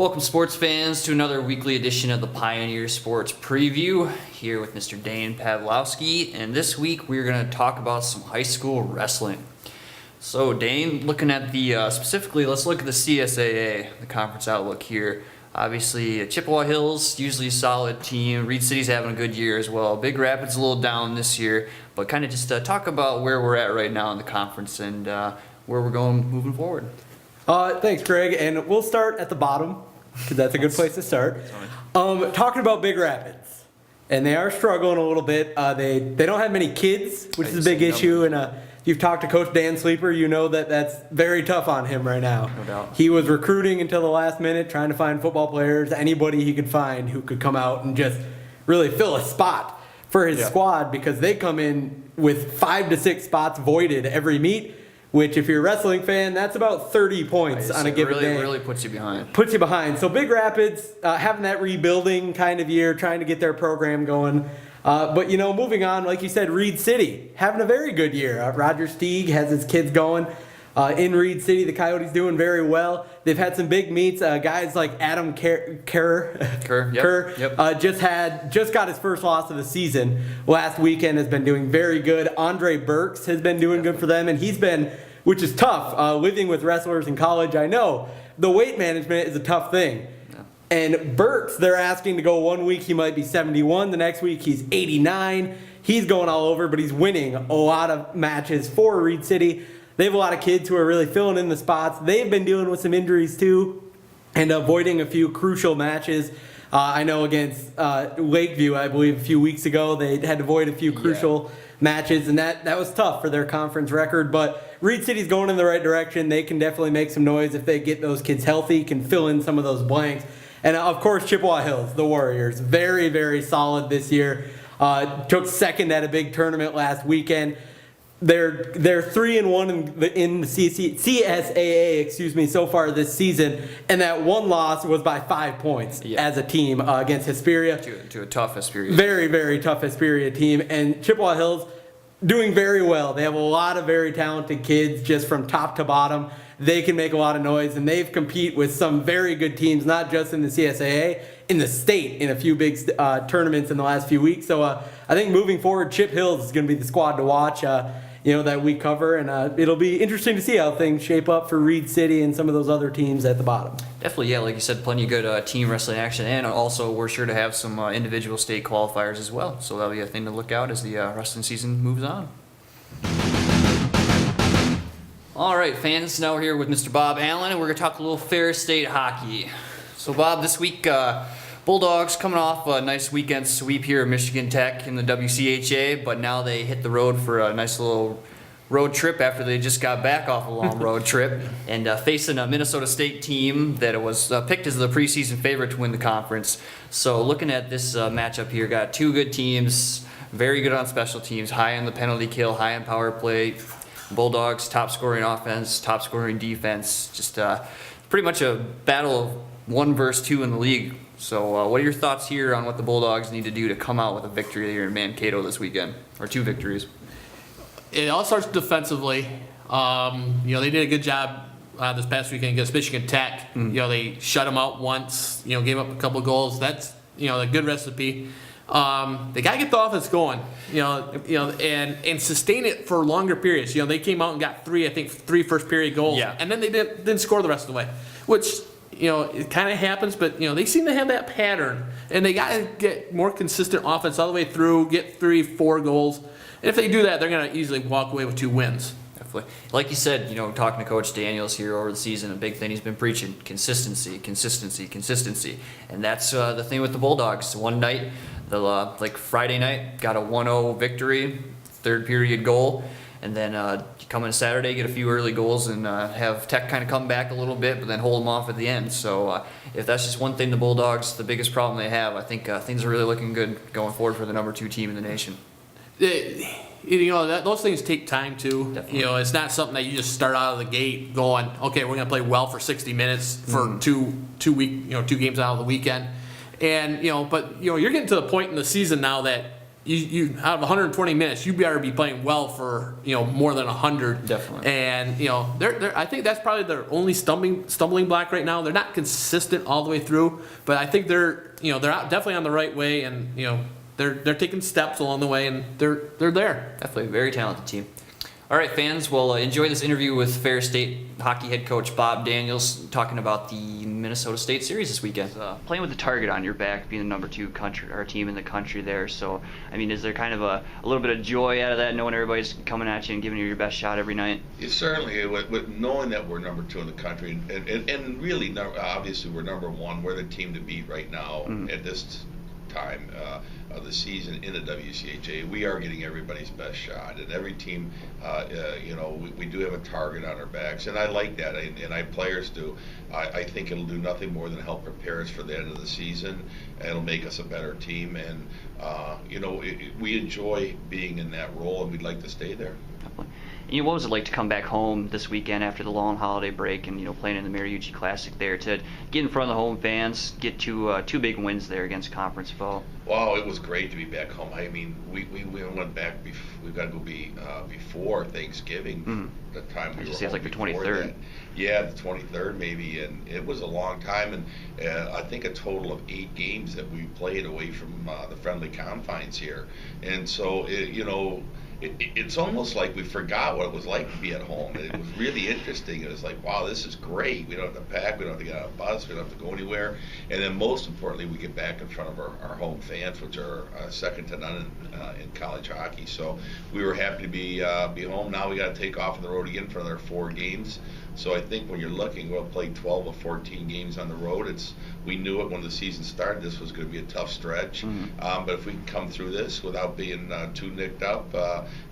Welcome, sports fans, to another weekly edition of the Pioneer Sports Preview here with Mr. Dane Pavlowski. And this week we're going to talk about some high school wrestling. So, Dane, looking at the specifically, let's look at the CSAA, the conference outlook here. Obviously, Chippewa Hill's usually a solid team. Reed City's having a good year as well. Big Rapids a little down this year, but kind of just talk about where we're at right now in the conference and where we're going moving forward. Thanks, Greg, and we'll start at the bottom because that's a good place to start. Talking about Big Rapids, and they are struggling a little bit. They don't have many kids, which is a big issue. And if you've talked to Coach Dan Sleeper, you know that that's very tough on him right now. No doubt. He was recruiting until the last minute, trying to find football players, anybody he could find who could come out and just really fill a spot for his squad, because they come in with 5 to 6 spots voided every meet. Which, if you're a wrestling fan, that's about 30 points on a given day. It really puts you behind. Puts you behind. So Big Rapids having that rebuilding kind of year, trying to get their program going. But, moving on, like you said, Reed City having a very good year. Roger Stieg has his kids going in Reed City. The Coyotes doing very well. They've had some big meets. Guys like Adam Kerr just got his first loss of the season last weekend. Has been doing very good. Andre Burks has been doing good for them, and he's been, which is tough. Living with wrestlers in college, I know the weight management is a tough thing. Yeah. And Burks, they're asking to go 1 week he might be 71, the next week he's 89. He's going all over, but he's winning a lot of matches for Reed City. They have a lot of kids who are really filling in the spots. They've been dealing with some injuries too and avoiding a few crucial matches. I know against Lakeview, I believe a few weeks ago, they had to avoid a few crucial matches, and that was tough for their conference record. But Reed City's going in the right direction. They can definitely make some noise if they get those kids healthy, can fill in some of those blanks. And of course, Chippewa Hills, the Warriors, very, very solid this year. Took second at a big tournament last weekend. They're 3-1 in the CSAA, so far this season, and that one loss was by 5 points as a team against Hesperia. To a tough Hesperia. Very, very tough Hesperia team, and Chippewa Hills doing very well. They have a lot of very talented kids just from top to bottom. They can make a lot of noise, and they've compete with some very good teams, not just in the CSAA, in the state, in a few big tournaments in the last few weeks. So I think moving forward, Chip Hills is going to be the squad to watch. That we cover, and it'll be interesting to see how things shape up for Reed City and some of those other teams at the bottom. Definitely, yeah, like you said, plenty of good team wrestling action, and also we're sure to have some individual state qualifiers as well, so that'll be a thing to look out as the wrestling season moves on. All right, fans, now we're here with Mr. Bob Allen, and we're going to talk a little Ferris State hockey. So, Bob, this week, Bulldogs coming off a nice weekend sweep here at Michigan Tech in the WCHA, but now they hit the road for a nice little road trip after they just got back off a long road trip and facing a Minnesota State team that was picked as the preseason favorite to win the conference. So looking at this matchup here, got two good teams, very good on special teams, high on the penalty kill, high on power play. Bulldogs, top scoring offense, top scoring defense, just pretty much a battle of 1 versus 2 in the league. So what are your thoughts here on what the Bulldogs need to do to come out with a victory here in Mankato this weekend, or 2 victories? It all starts defensively. They did a good job this past weekend against Michigan Tech. They shut them out once, gave up a couple of goals. That's, a good recipe. They got to get the offense going, and sustain it for longer periods. They came out and got 3 first period goals. Yeah. And then they didn't score the rest of the way, which, it kind of happens, but, they seem to have that pattern. And they got to get more consistent offense all the way through, get 3-4 goals. And if they do that, they're going to easily walk away with 2 wins. Definitely. Like you said, talking to Coach Daniels here over the season, a big thing he's been preaching, consistency. And that's the thing with the Bulldogs. One night, Friday night, got a 1-0 victory, 3rd period goal. And then you come in Saturday, get a few early goals, and have Tech kind of come back a little bit, but then hold them off at the end. So if that's just one thing the Bulldogs, the biggest problem they have, I think things are really looking good going forward for the number 2 team in the nation. Those things take time too. Definitely. It's not something that you just start out of the gate going, okay, we're going to play well for 60 minutes for two games out of the weekend. And, but you're getting to the point in the season now that you out of 120 minutes, you better be playing well for more than 100. Definitely. And they're I think that's probably their only stumbling block right now. They're not consistent all the way through, but I think they're definitely on the right way, and they're taking steps along the way, and they're there. Definitely a very talented team. All right, fans, well, enjoy this interview with Ferris State hockey head coach Bob Daniels talking about the Minnesota State series this weekend. Playing with the target on your back, being the number 2 country or team in the country there. So, I mean, is there kind of a little bit of joy out of that, knowing everybody's coming at you and giving you your best shot every night? Certainly, with knowing that we're number 2 in the country, and really, obviously, we're number 1. We're the team to beat right now at this time of the season in the WCHA. We are getting everybody's best shot, and every team, we do have a target on our backs, and I like that, and I players do. I think it'll do nothing more than help prepare us for the end of the season. It'll make us a better team, and we enjoy being in that role, and we'd like to stay there. Definitely. And what was it like to come back home this weekend after the long holiday break and playing in the Mariucci Classic there, to get in front of the home fans, get two big wins there against conference foe? Wow, it was great to be back home. I mean, we went back. We've got to go before Thanksgiving. The time we were home. It's like the before 23rd. that. Yeah, the 23rd maybe, and it was a long time. And I think a total of 8 games that we played away from the friendly confines here. And so it's almost like we forgot what it was like to be at home. It was really interesting. It was like, wow, this is great. We don't have to pack. We don't have to get on a bus. We don't have to go anywhere. And then most importantly, we get back in front of our home fans, which are second to none in college hockey. So we were happy to be home. Now we got to take off on the road again for another 4 games. So I think when you're looking, we'll play 12 of 14 games on the road. We knew it when the season started. This was going to be a tough stretch. But if we can come through this without being too nicked up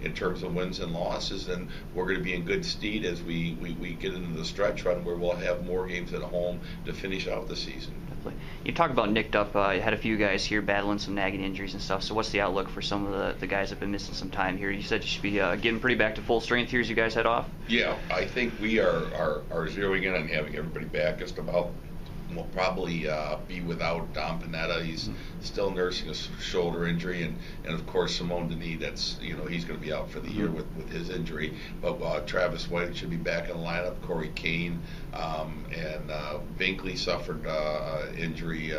in terms of wins and losses, then we're going to be in good stead as we get into the stretch run where we'll have more games at home to finish out the season. You talk about nicked up. You had a few guys here battling some nagging injuries and stuff. So what's the outlook for some of the guys that have been missing some time here? You said you should be getting pretty back to full strength here as you guys head off? Yeah, I think we are zeroing in on having everybody back just about. We'll probably be without Dom Panetta. He's still nursing a shoulder injury, and of course Simone Denis. That's he's going to be out for the year with his injury. But Travis White should be back in the lineup. Corey Kane and Binkley suffered injury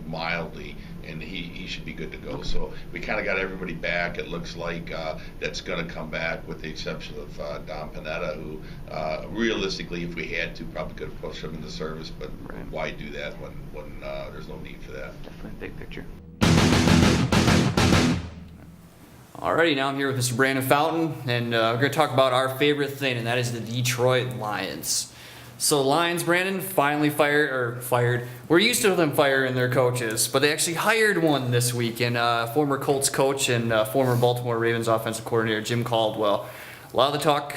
mildly, and he should be good to go. So we kind of got everybody back. It looks like that's going to come back, with the exception of Dom Panetta, who realistically, if we had to, probably could have pushed him into service, but why do that when there's no need for that? Definitely big picture. Alrighty, now I'm here with Mr. Brandon Fountain, and we're going to talk about our favorite thing, and that is the Detroit Lions. So Lions, Brandon, finally fired. We're used to them firing their coaches, but they actually hired one this week, and former Colts coach and former Baltimore Ravens offensive coordinator Jim Caldwell. A lot of the talk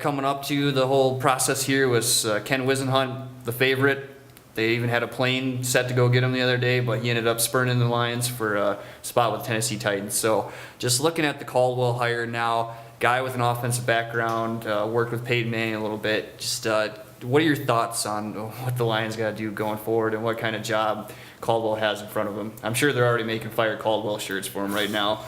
coming up to the whole process here was Ken Wisenhunt, the favorite. They even had a plane set to go get him the other day, but he ended up spurning the Lions for a spot with Tennessee Titans. So just looking at the Caldwell hire now, guy with an offensive background, worked with Peyton Manning a little bit. Just what are your thoughts on what the Lions got to do going forward and what kind of job Caldwell has in front of him? I'm sure they're already making Fire Caldwell shirts for him right now.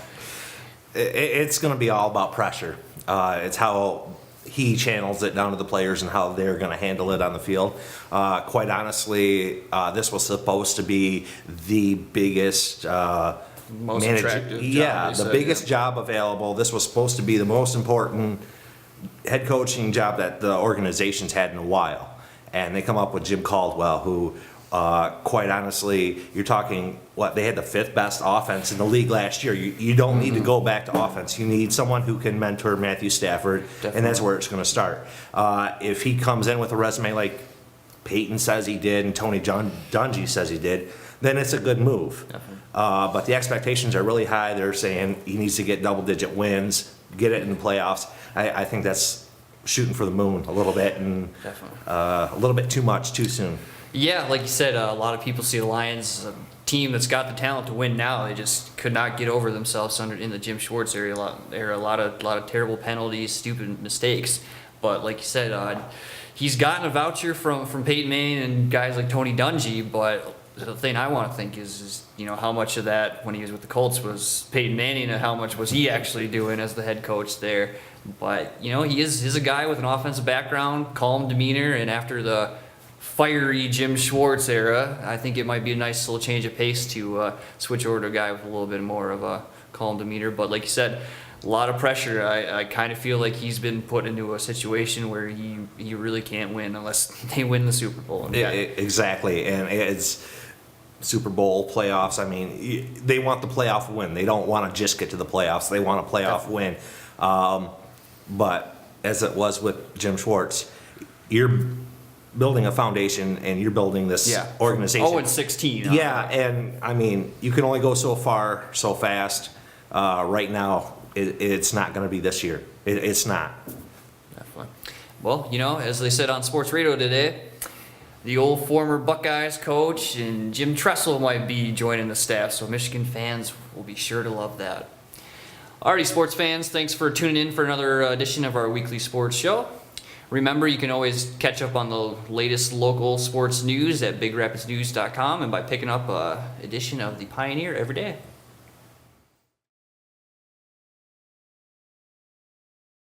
It's going to be all about pressure. It's how he channels it down to the players and how they're going to handle it on the field. Quite honestly, this was supposed to be the biggest Most attractive job, the biggest job available. This was supposed to be the most important head coaching job that the organization's had in a while. And they come up with Jim Caldwell, who, quite honestly, you're talking, they had the 5th best offense in the league last year. You don't need to go back to offense. You need someone who can mentor Matthew Stafford, Definitely. and that's where it's going to start. If he comes in with a resume like Peyton says he did and Tony Dungy says he did, then it's a good move. But the expectations are really high. They're saying he needs to get double-digit wins, get it in the playoffs. I think that's shooting for the moon a little bit, and a little bit too much too soon. Yeah, like you said, a lot of people see the Lions, a team that's got the talent to win now. They just could not get over themselves in the Jim Schwartz era. A lot of terrible penalties, stupid mistakes. But like you said, he's gotten a voucher from Peyton Manning and guys like Tony Dungy, but the thing I want to think is, you know, how much of that when he was with the Colts was Peyton Manning and how much was he actually doing as the head coach there. But, you know, he's a guy with an offensive background, calm demeanor, and after the fiery Jim Schwartz era, I think it might be a nice little change of pace to switch over to a guy with a little bit more of a calm demeanor. But like you said, a lot of pressure. I kind of feel like he's been put into a situation where he really can't win unless they win the Super Bowl. And Exactly, and it's Super Bowl playoffs. I mean, they want the playoff win. They don't want to just get to the playoffs. They want a playoff win. But as it was with Jim Schwartz, you're building a foundation and you're building this organization. 0-16. Yeah, and I mean, you can only go so far, so fast. Right now, it's not going to be this year. It's not. Definitely. Well, you know, as they said on sports radio today, the old former Buckeyes coach and Jim Tressel might be joining the staff, so Michigan fans will be sure to love that. Alrighty, sports fans, thanks for tuning in for another edition of our weekly sports show. Remember, you can always catch up on the latest local sports news at BigRapidsNews.com and by picking up an edition of the Pioneer every day.